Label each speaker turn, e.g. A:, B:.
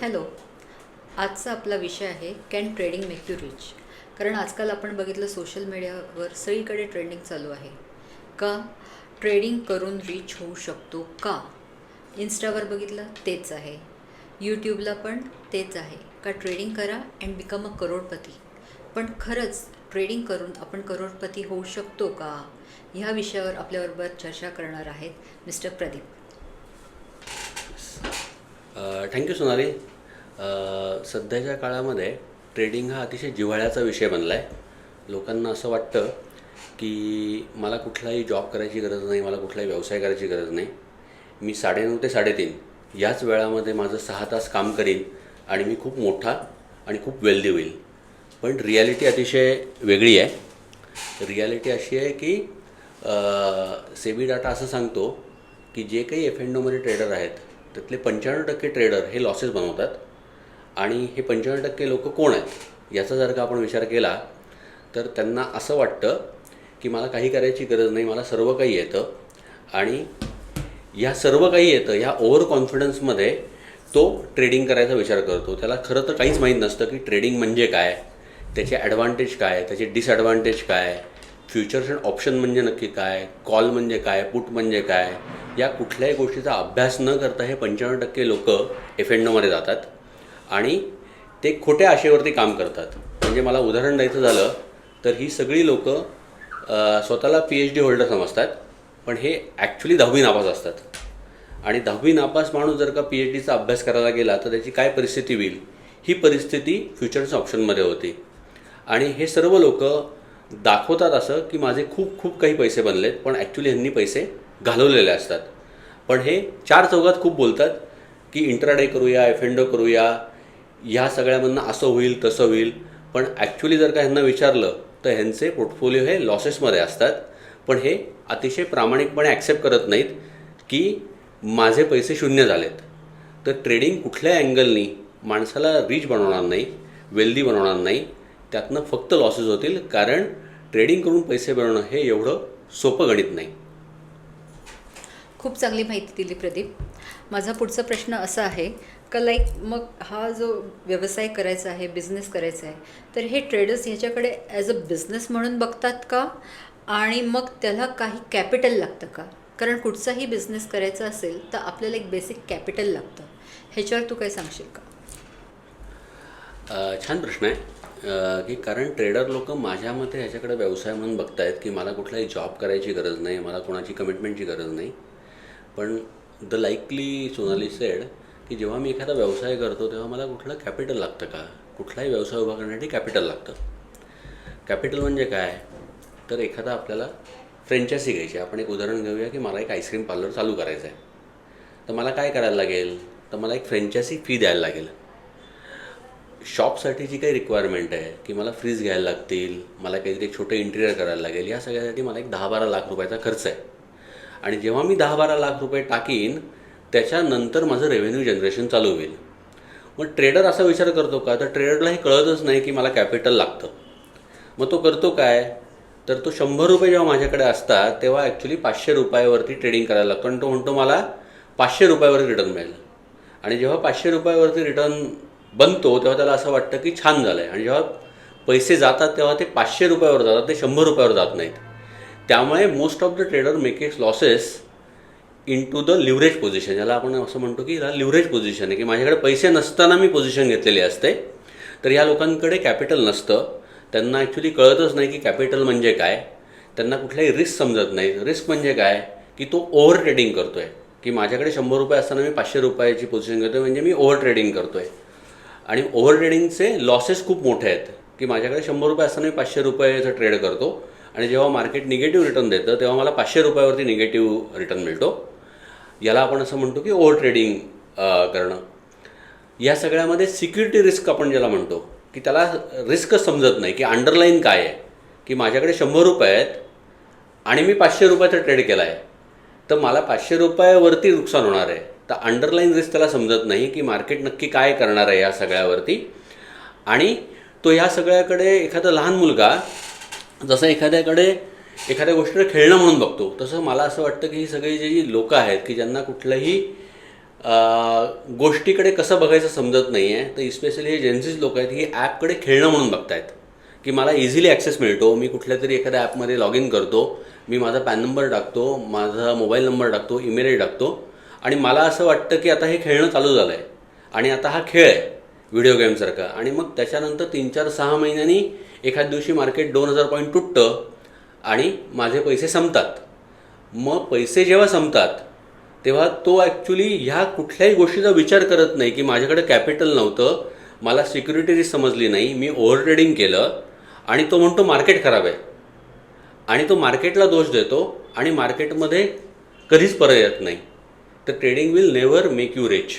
A: Hello. आजचा आपला विषय आहे can trading make you rich. कारण आजकाल आपण बघितलं सोशल मीडियावर सगळीकडे ट्रेंडिंग चालू आहे. का ट्रेडिंग करून रिच होऊ शकतो का? इन्स्टावर बघितलं तेच आहे, यूट्यूबला पण तेच आहे का ट्रेडिंग करा अँड बिकम अ करोडपती. पण खरंच ट्रेडिंग करून आपण करोडपती होऊ शकतो का? ह्या विषयावर आपल्याबरोबर चर्चा करणार आहेत मिस्टर प्रदीप.
B: थँक्यू सोनाली. सध्याच्या काळामध्ये ट्रेडिंग हा अतिशय जिव्हाळ्याचा विषय बनला आहे. लोकांना असं वाटतं की मला कुठलाही जॉब करायची गरज नाही, मला कुठलाही व्यवसाय करायची गरज नाही. मी 9:30 ते 3:30 याच वेळामध्ये माझं 6 तास काम करीन आणि मी खूप मोठा आणि खूप वेल्दी होईल. पण रिॲलिटी अतिशय वेगळी आहे. रिॲलिटी अशी आहे की सेबी डाटा असं सांगतो की जे काही F&Oमध्ये ट्रेडर आहेत त्यातले 95% ट्रेडर हे लॉसेस बनवतात. आणि हे 95% लोक कोण आहेत याचा जर का आपण विचार केला तर त्यांना असं वाटतं की मला काही करायची गरज नाही, मला सर्व काही येतं. आणि ह्या सर्व काही येतं ह्या ओव्हर कॉन्फिडन्समध्ये तो ट्रेडिंग करायचा विचार करतो. त्याला खरं तर काहीच माहीत नसतं की ट्रेडिंग म्हणजे काय, त्याचे ॲडव्हान्टेज काय, त्याचे डिसॲडव्हान्टेज काय, फ्युचर्स अँड ऑप्शन म्हणजे नक्की काय, कॉल म्हणजे काय, पुट म्हणजे काय, या कुठल्याही गोष्टीचा अभ्यास न करता हे 95% लोक F&Oमध्ये जातात आणि ते खोट्या आशेवरती काम करतात. म्हणजे मला उदाहरण द्यायचं झालं तर ही सगळी लोक स्वतःला PhD होल्डर समजतात, पण हे ॲक्च्युली 10वी नापास असतात. आणि 10वी नापास माणूस जर का PhDचा अभ्यास करायला गेला तर त्याची काय परिस्थिती होईल, ही परिस्थिती फ्युचर्स ऑप्शनमध्ये होती. आणि हे सर्व लोक दाखवतात असं की माझे खूप खूप काही पैसे बनलेत, पण ॲक्च्युली ह्यांनी पैसे घालवलेले असतात. पण हे चार चौघात खूप बोलतात की इंट्राडे करूया, F&O करूया, ह्या सगळ्यामधनं असं होईल तसं होईल. पण ॲक्च्युली जर का ह्यांना विचारलं तर ह्यांचे पोर्टफोलिओ हे लॉसेसमध्ये असतात. पण हे अतिशय प्रामाणिकपणे ॲक्सेप्ट करत नाहीत की माझे पैसे शून्य झालेत. तर ट्रेडिंग कुठल्या अँगलनी माणसाला रिच बनवणार नाही, वेल्दी बनवणार नाही, त्यातनं फक्त लॉसेस होतील. कारण ट्रेडिंग करून पैसे बनवणं हे एवढं सोपं गणित नाही.
A: खूप चांगली माहिती दिली प्रदीप. माझा पुढचा प्रश्न असा आहे का मग हा जो व्यवसाय करायचा आहे, बिझनेस करायचा आहे, तर हे ट्रेडर्स ह्याच्याकडे ॲज अ बिझनेस म्हणून बघतात का? आणि मग त्याला काही कॅपिटल लागतं का? कारण कुठचाही बिझनेस करायचा असेल तर आपल्याला एक बेसिक कॅपिटल लागतं. ह्याच्यावर तू काय सांगशील का?
B: छान प्रश्न आहे. की कारण ट्रेडर लोक माझ्या मते ह्याच्याकडे व्यवसाय म्हणून बघतायत की मला कुठलाही जॉब करायची गरज नाही, मला कोणाची कमिटमेंटची गरज नाही. पण द लाईकली सोनाली सेड की जेव्हा मी एखादा व्यवसाय करतो तेव्हा मला कुठलं कॅपिटल लागतं का? कुठलाही व्यवसाय उभा करण्यासाठी कॅपिटल लागतं. कॅपिटल म्हणजे काय? तर एखादा आपल्याला फ्रँचायझी घ्यायची. आपण एक उदाहरण घेऊया की मला एक आईस्क्रीम पार्लर चालू करायचं आहे. तर मला काय करायला लागेल? तर मला एक फ्रँचायझी फी द्यायला लागेल. शॉपसाठी जी काही रिक्वायरमेंट आहे की मला फ्रीज घ्यायला लागतील, मला काहीतरी एक छोटं इंटिरियर करायला लागेल, या सगळ्यासाठी मला एक 10-12 लाख रुपयाचा खर्च आहे. आणि जेव्हा मी 10-12 लाख रुपये टाकीन त्याच्यानंतर माझं रेव्हेन्यू जनरेशन चालू होईल. मग ट्रेडर असा विचार करतो का? तर ट्रेडरला हे कळतच नाही की मला कॅपिटल लागतं. मग तो करतो काय? तर तो 100 रुपये जेव्हा माझ्याकडे असतात तेव्हा ॲक्च्युली 500 रुपयावरती ट्रेडिंग करायला लागतो. आणि तो म्हणतो मला 500 रुपयावरती रिटर्न मिळेल. आणि जेव्हा 500 रुपयावरती रिटर्न बनतो तेव्हा त्याला असं वाटतं की छान झालं आहे. आणि जेव्हा पैसे जातात तेव्हा ते 500 रुपयावर जातात, ते 100 रुपयावर जात नाहीत. त्यामुळे most of the trader makes losses in to the leverage position. ज्याला आपण असं म्हणतो की ह्याला लिव्हरेज पोझिशन आहे, की माझ्याकडे पैसे नसताना मी पोझिशन घेतलेली असते. तर ह्या लोकांकडे कॅपिटल नसतं. त्यांना ॲक्च्युली कळतच नाही की कॅपिटल म्हणजे काय. त्यांना कुठल्याही रिस्क समजत नाही. रिस्क म्हणजे काय की तो ओव्हर ट्रेडिंग करतो आहे, की माझ्याकडे 100 रुपये असताना मी 500 रुपयाची पोझिशन घेतो आहे, म्हणजे मी ओव्हर ट्रेडिंग करतो आहे. आणि ओव्हर ट्रेडिंगचे लॉसेस खूप मोठे आहेत, की माझ्याकडे 100 रुपये असताना मी 500 रुपयाचं ट्रेड करतो आणि जेव्हा मार्केट निगेटिव्ह रिटर्न देतं तेव्हा मला 500 रुपयावरती निगेटिव्ह रिटर्न मिळतो. याला आपण असं म्हणतो की ओव्हर ट्रेडिंग करणं. या सगळ्यामध्ये सिक्युरिटी रिस्क आपण ज्याला म्हणतो, की त्याला रिस्कच समजत नाही की अंडरलाईन काय आहे. की माझ्याकडे 100 रुपये आहेत आणि मी 500 रुपयाचा ट्रेड केला आहे, तर मला 500 रुपयावरती नुकसान होणार आहे. तर अंडरलाईन रिस्क त्याला समजत नाही की मार्केट नक्की काय करणार आहे या सगळ्यावरती. आणि तो ह्या सगळ्याकडे एखादा लहान मुलगा जसं एखाद्या गोष्टीला खेळणं म्हणून बघतो, तसं मला असं वाटतं की ही सगळी जी लोकं आहेत की ज्यांना कुठलंही गोष्टीकडे कसं बघायचं समजत नाही आहे. तर इस्पेशली हे जेन्झीज लोक आहेत ही ॲपकडे खेळणं म्हणून बघतायत की मला इझिली ॲक्सेस मिळतो. मी कुठल्या तरी एखाद्या ॲपमध्ये लॉग इन करतो, मी माझा पॅन नंबर टाकतो, माझा मोबाईल नंबर टाकतो, ईमेल आय डी टाकतो आणि मला असं वाटतं की आता हे खेळणं चालू झालं आहे आणि आता हा खेळ आहे व्हिडिओ गेमसारखा. आणि मग त्याच्यानंतर 3-4-6 महिन्यांनी एखाद दिवशी मार्केट 2000 पॉईंट तुटतं आणि माझे पैसे संपतात. मग पैसे जेव्हा संपतात तेव्हा तो ॲक्च्युली ह्या कुठल्याही गोष्टीचा विचार करत नाही की माझ्याकडे कॅपिटल नव्हतं, मला सिक्युरिटी समजली नाही, मी ओव्हर ट्रेडिंग केलं आणि तो म्हणतो मार्केट खराब आहे आणि तो मार्केटला दोष देतो आणि मार्केटमध्ये कधीच परत येत नाही. तर trading will never make you rich.